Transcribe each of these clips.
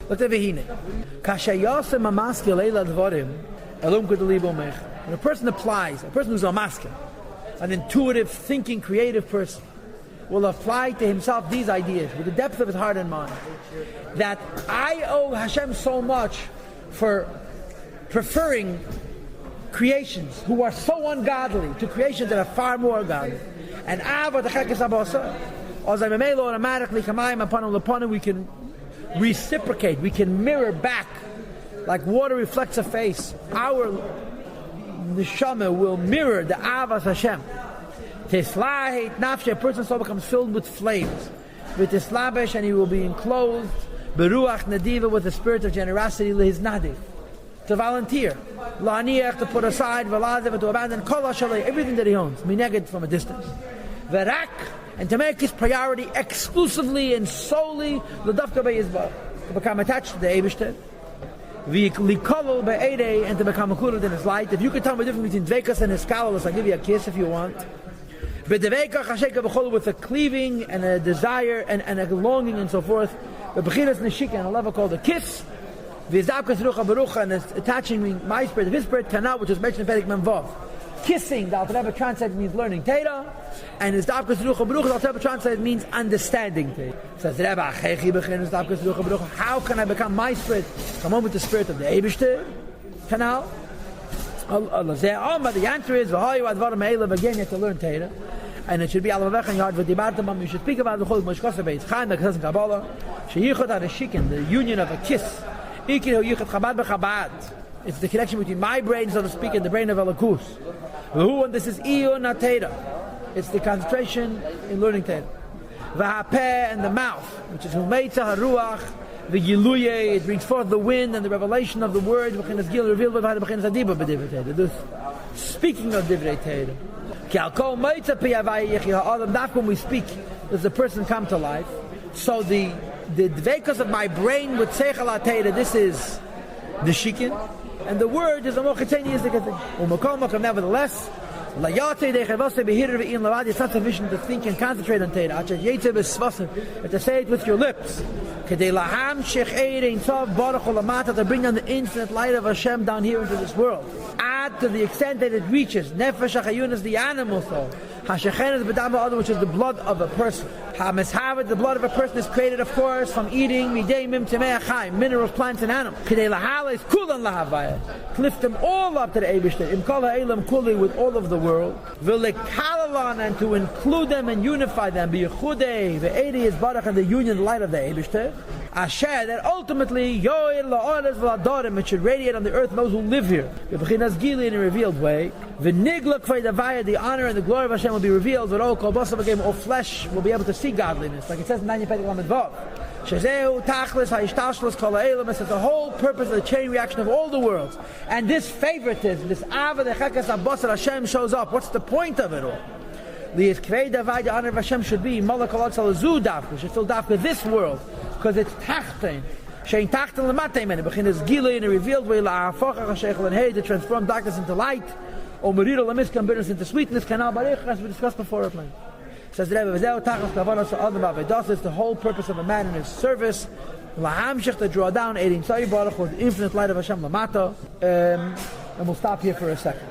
When a person applies, a person who's a masker, an intuitive, thinking, creative person, will apply to himself these ideas with the depth of his heart and mind. That I owe Hashem so much for preferring creations who are so ungodly to creations that are far more godly. And automatically we can reciprocate, we can mirror back like water reflects a face. Our neshama will mirror the Avas Hashem. A person's soul becomes filled with flames, with islabish, and he will be enclosed beruach nadiva, with the spirit of generosity, lehis nadiv, to volunteer, la'aniach, to put aside, v'laziv, to abandon kol ha'shalei, everything that he owns, mineged, from a distance, v'rak, and to make his priority exclusively and solely l'davka be'yizbar, to become attached to the Eibishter, v'likolol be'edei, and to become included in his light. If you could tell me the difference between dvekas and iskalos, I'll give you a kiss if you want. With a cleaving and a desire and a longing and so forth. And a level called a kiss. And it's attaching my spirit to his spirit, which is mentioned in Perek Memvav. Kissing, the Alter Rebbe translated means learning Torah, and his Davkas Rucha Baruch, the Alter Rebbe translated means understanding Torah. Says Rebbe, how can I become my spirit? Come on with the spirit of the Eibishter canal. The answer is, again, you have to learn Torah. And it should be Alavavech and Yard V'dibartamam. You should speak about the Chol Moshkos Beis Chaim, like it says in Kabbalah. Sheyichot HaReshikin, the union of a kiss. Ikir Yichot Chabad B'Chabad. It's the connection between my brain, so to speak, and the brain of Elokus. Who, and this is Iyur Natera. It's the concentration in learning Torah. V'Hapeh, and the mouth, which is Humeitza HaRuach. The Yiluye, it brings forth the wind and the revelation of the word. The speaking of Divrei Torah. When we speak, does the person come to life? So the dvekas of my brain would say this is the shikin, and the word is a mochiteni is the thing. Nevertheless, it's not sufficient to think and concentrate on Torah. But to say it with your lips. To bring down the infinite light of Hashem down here into this world. Add to the extent that it reaches nefesh hachayun is the animal soul. Hashechen is b'dam, which is the blood of a person. Hameshavet, the blood of a person is created, of course, from eating midayim temei achayim, minerals, plants, and animals. K'dei lahala is kulan lahavaya, to lift them all up to the Eibishter, im kol ha'elam kuli, with all of the world. V'lekalalan, and to include them and unify them. B'yichudei, v'edi is barach, and the union, the light of the Eibishter. Asher, that ultimately yoel la'oles v'ladorim, it should radiate on the earth those who live here. V'b'chinas gili, in a revealed way. V'nigla k'vay davaya, the honor and the glory of Hashem will be revealed. V'ro kol basav again, all flesh will be able to see godliness, like it says in Tanya Perek Lamed Vav. Shezeu tachlis ha'ishtashlos kol ha'elam. It says the whole purpose of the chain reaction of all the worlds. And this favoritism, this ava dechekas abasar Hashem shows up. What's the point of it all? The honor of Hashem should be Malak al Salazu Dafka, should fill Dafka this world, because it's Tachtain. Shein Tachtain Lamatain, and it begins Gila in a revealed way, La'afachach HaSheichel and Hey, to transform darkness into light, or Merira Lamiskan, bitterness into sweetness, Kanal Barich, as we discussed before it. Says the Rebbe, V'zeu Tachas Kavanos Adam Avedas, is the whole purpose of a man in his service, La'amshich, to draw down, Eidim Sa'i Baruch, with the infinite light of Hashem Lamata, and we'll stop here for a second.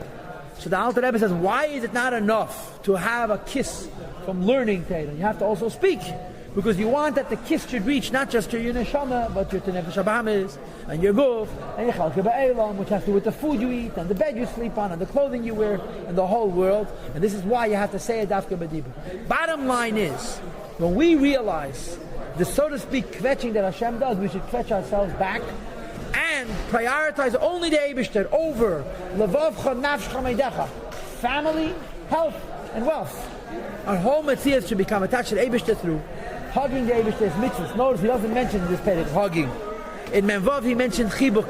So the Alter Rebbe says, why is it not enough to have a kiss from learning Torah? You have to also speak, because you want that the kiss should reach not just to your neshama, but your nefesh habahamis, and your guf, and your chalke ba'elam, which has to do with the food you eat, and the bed you sleep on, and the clothing you wear, and the whole world. And this is why you have to say it dafka b'dibur. Bottom line is, when we realize the, so to speak, kvetching that Hashem does, we should kvetch ourselves back, and prioritize only the Eibishter over levavcha nafshcha meidecha, family, health, and wealth. Our whole mitzvah should become attached to the Eibishter through hugging the Eibishter's mitzvahs. Notice he doesn't mention in this perek hugging. In Memvav he mentioned chibuk,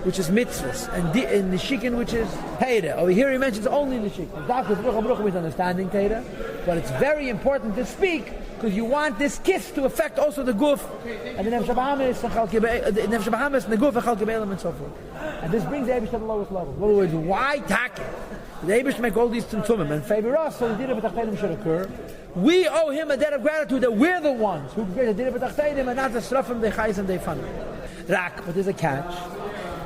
which is mitzvahs, and in Nishikin, which is Torah. Over here he mentions only Nishikin. Dafka Baruch Baruch is understanding Torah, but it's very important to speak, because you want this kiss to affect also the guf, and the nefesh habahamis, and the guf, and chalke b'elam, and so forth. And this brings the Eibush to the lowest level. In other words, why tackle? The Eibush make all these tzimtzumim and favor us, so the dinner b'tachtenim should occur. We owe him a debt of gratitude that we're the ones who created the dinner b'tachtenim, and not the srafim, the chayis, and the fun. Rak, but there's a catch.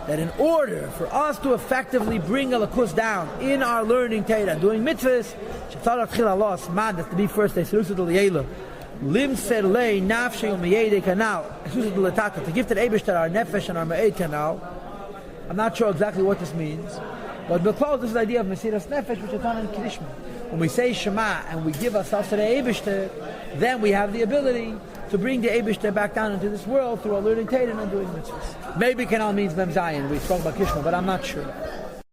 That in order for us to effectively bring a lakus down in our learning Torah, doing mitzvahs, that's to be first, to give to the Eibush our nefesh and our ma'ed canal. I'm not sure exactly what this means, but because this is the idea of Mesiras Nefesh, which is done in Krishma. When we say Shema and we give ourselves to the Eibush, then we have the ability to bring the Eibush back down into this world through our learning Torah and doing mitzvahs. Maybe canal means Mem Zayin. We spoke about Krishma, but I'm not sure.